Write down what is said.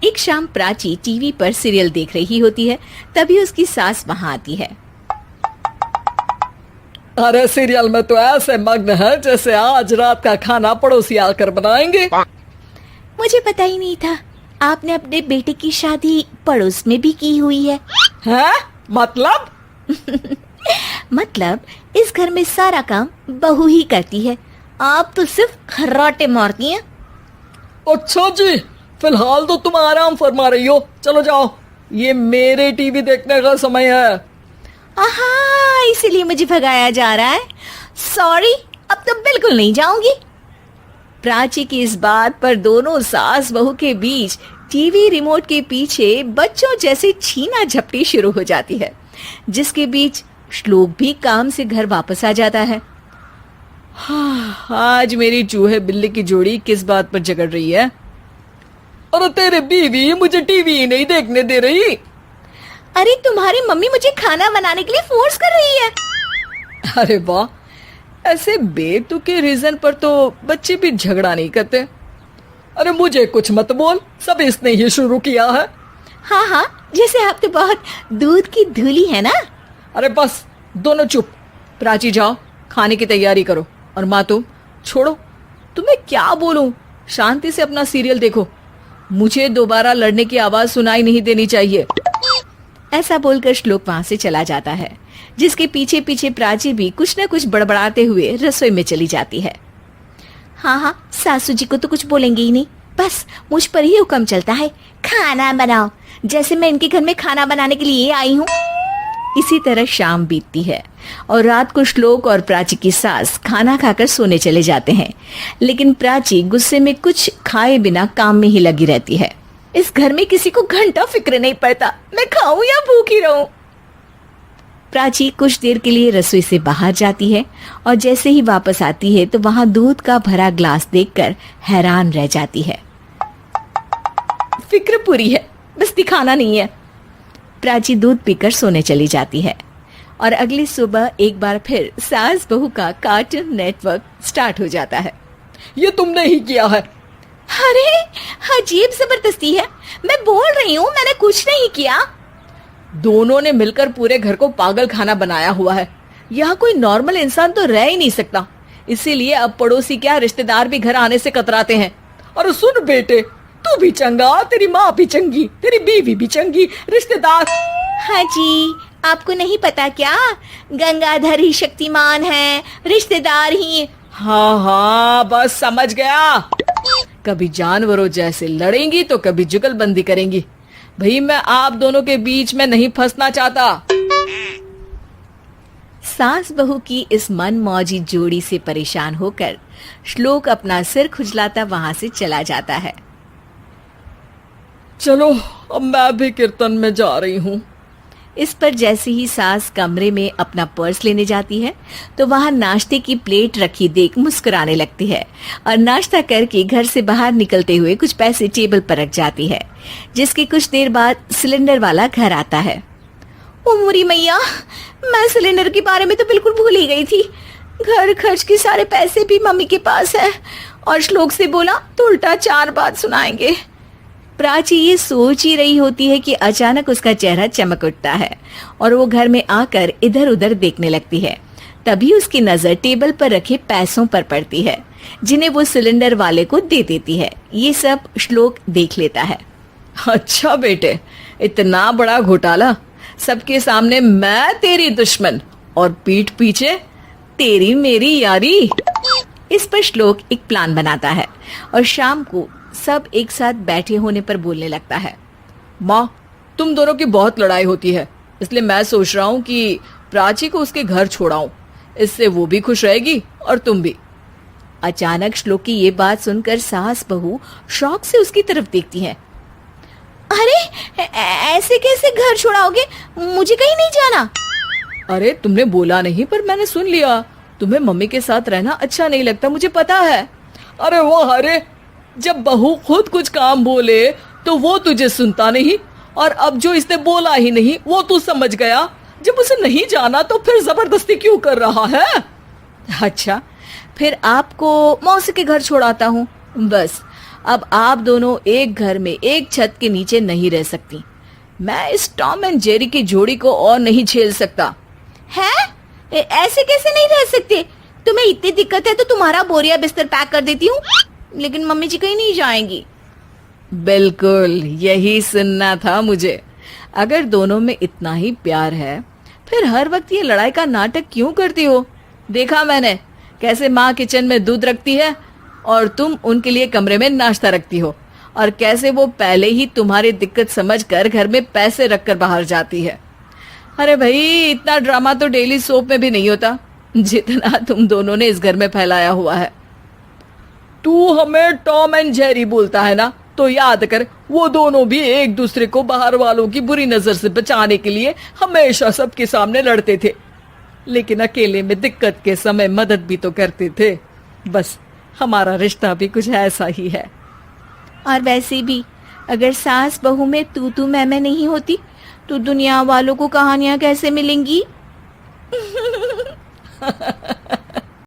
एक शाम प्राची टीवी पर सीरियल देख रही होती है। तभी उसकी सास वहाँ आती है। अरे सीरियल में तो ऐसे मग्न है जैसे आज रात का खाना पड़ोसी आकर बनाएंगे। मुझे पता ही नहीं था आपने अपने बेटे की शादी पड़ोस में भी की हुई है। हैं? मतलब? मतलब इस घर में सारा काम बहू ही करती है, आप तो सिर्फ खर्राटे मारती हैं। अच्छा जी, फिलहाल तो तुम आराम फरमा रही हो, चलो जाओ, ये मेरे टीवी देखने का समय है। आहा, इसीलिए मुझे भगाया जा रहा है। सॉरी, अब तो बिल्कुल नहीं जाऊंगी। प्राची की इस बात पर दोनों सास बहू के बीच टीवी रिमोट के पीछे बच्चों जैसे छीना झपटी शुरू हो जाती है, जिसके बीच श्लोक भी काम से घर वापस आ जाता है। आज मेरी चूहे बिल्ली की जोड़ी किस बात पर झगड़ रही है? अरे तेरे बीवी मुझे टीवी ही नहीं देखने दे रही। अरे तुम्हारी मम्मी मुझे खाना बनाने के लिए फोर्स कर रही है। अरे वाह, ऐसे बेतुके रीजन पर तो बच्चे भी झगड़ा नहीं करते। अरे मुझे कुछ मत बोल, सब इसने ही शुरू किया है। हाँ हाँ, जैसे आप तो बहुत दूध की धूली है ना। अरे बस, दोनों चुप। प्राची जाओ, खाने की तैयारी करो। और माँ तुम छोड़ो, तुम्हें क्या बोलूं, शांति से अपना सीरियल देखो, मुझे दोबारा लड़ने की आवाज सुनाई नहीं देनी चाहिए। ऐसा बोलकर श्लोक वहां से चला जाता है, जिसके पीछे पीछे प्राची भी कुछ न कुछ बड़बड़ाते हुए रसोई में चली जाती है। हाँ हाँ, सासू जी को तो कुछ बोलेंगे ही नहीं, बस मुझ पर ही हुक्म चलता है, खाना बनाओ, जैसे मैं इनके घर में खाना बनाने के लिए आई हूँ। इसी तरह शाम बीतती है और रात को श्लोक और प्राची की सास खाना खाकर सोने चले जाते हैं, लेकिन प्राची गुस्से में कुछ खाए बिना काम में ही लगी रहती है। इस घर में किसी को घंटा फिक्र नहीं पड़ता, मैं खाऊं या भूखी रहूं। प्राची कुछ देर के लिए रसोई से बाहर जाती है और जैसे ही वापस आती है तो वहां दूध का भरा ग्लास देखकर हैरान रह जाती है। फिक्र पूरी है, बस दिखाना नहीं है। प्राची दूध पीकर सोने चली जाती है और अगली सुबह एक बार फिर सास बहू का कार्टून नेटवर्क स्टार्ट हो जाता है। ये तुमने ही किया है। अरे अजीब जबरदस्ती है, मैं बोल रही हूँ मैंने कुछ नहीं किया। दोनों ने मिलकर पूरे घर को पागल खाना बनाया हुआ है। यहाँ कोई नॉर्मल इंसान तो रह ही नहीं सकता, इसीलिए अब पड़ोसी क्या रिश्तेदार भी घर आने से कतराते हैं। और सुन बेटे, तू भी चंगा, तेरी माँ भी चंगी, तेरी बीवी भी चंगी, रिश्तेदार। हाँ जी, आपको नहीं पता क्या, गंगाधर ही शक्तिमान है, रिश्तेदार ही। हाँ हाँ, बस समझ गया। कभी जानवरों जैसे लड़ेंगी तो कभी जुगलबंदी करेंगी। भाई मैं आप दोनों के बीच में नहीं फंसना चाहता। सास बहू की इस मन मौजी जोड़ी से परेशान होकर श्लोक अपना सिर खुजलाता वहां से चला जाता है। चलो अब मैं भी कीर्तन में जा रही हूँ। इस पर जैसे ही सास कमरे में अपना पर्स लेने जाती है तो वहां नाश्ते की प्लेट रखी देख मुस्कुराने लगती है और नाश्ता करके घर से बाहर निकलते हुए कुछ पैसे टेबल पर रख जाती है, जिसके कुछ देर बाद सिलेंडर वाला घर आता है। ओ मोरी मैया, मैं सिलेंडर के बारे में तो बिल्कुल भूल ही गई थी। घर खर्च के सारे पैसे भी मम्मी के पास है और श्लोक से बोला तो उल्टा 4 बात सुनाएंगे। प्राची ये सोच ही रही होती है कि अचानक उसका चेहरा चमक उठता है और वो घर में आकर इधर उधर देखने लगती है। तभी उसकी नजर टेबल पर रखे पैसों पर पड़ती है, जिन्हें वो सिलेंडर वाले को दे देती है। ये सब श्लोक देख लेता है। अच्छा बेटे, इतना बड़ा घोटाला, सबके सामने मैं तेरी दुश्मन और पीठ पीछे तेरी मेरी यारी। इस पर श्लोक एक प्लान बनाता है और शाम को सब एक साथ बैठे होने पर बोलने लगता है। माँ, तुम दोनों की बहुत लड़ाई होती है, इसलिए मैं सोच रहा हूँ कि प्राची को उसके घर छोड़ाऊं, इससे वो भी खुश रहेगी और तुम भी। अचानक श्लोक की ये बात सुनकर सास बहू शौक से उसकी तरफ देखती हैं। अरे ऐसे कैसे घर छोड़ाओगे, मुझे कहीं नहीं जाना। अरे तुमने बोला नहीं पर मैंने सुन लिया, तुम्हें मम्मी के साथ रहना अच्छा नहीं लगता, मुझे पता है। अरे वो, अरे जब बहू खुद कुछ काम बोले तो वो तुझे सुनता नहीं, और अब जो इसने बोला ही नहीं वो तू समझ गया। जब उसे नहीं जाना तो फिर जबरदस्ती क्यों कर रहा है? अच्छा, फिर आपको मौसी के घर छोड़ाता हूँ, बस अब आप दोनों एक घर में एक छत के नीचे नहीं रह सकती। मैं इस टॉम एंड जेरी की जोड़ी को और नहीं झेल सकता। है? ऐसे कैसे नहीं रह सकते? तुम्हें इतनी दिक्कत है तो तुम्हारा बोरिया बिस्तर पैक कर देती हूँ, लेकिन मम्मी जी कहीं नहीं जाएंगी। बिल्कुल यही सुनना था मुझे। अगर दोनों में इतना ही प्यार है फिर हर वक्त ये लड़ाई का नाटक क्यों करती हो? देखा मैंने कैसे माँ किचन में दूध रखती है और तुम उनके लिए कमरे में नाश्ता रखती हो, और कैसे वो पहले ही तुम्हारी दिक्कत समझकर घर में पैसे रखकर बाहर जाती है। अरे भाई, इतना ड्रामा तो डेली सोप में भी नहीं होता जितना तुम दोनों ने इस घर में फैलाया हुआ है। तू हमें टॉम एंड जेरी बोलता है ना, तो याद कर वो दोनों भी एक दूसरे को बाहर वालों की बुरी नजर से बचाने के लिए हमेशा सबके सामने लड़ते थे, लेकिन अकेले में दिक्कत के समय मदद भी तो करते थे। बस हमारा रिश्ता भी कुछ ऐसा ही है। और वैसे भी अगर सास बहू में तू मैं नहीं होती तो दुनिया वालों को कहानियां कैसे मिलेंगी?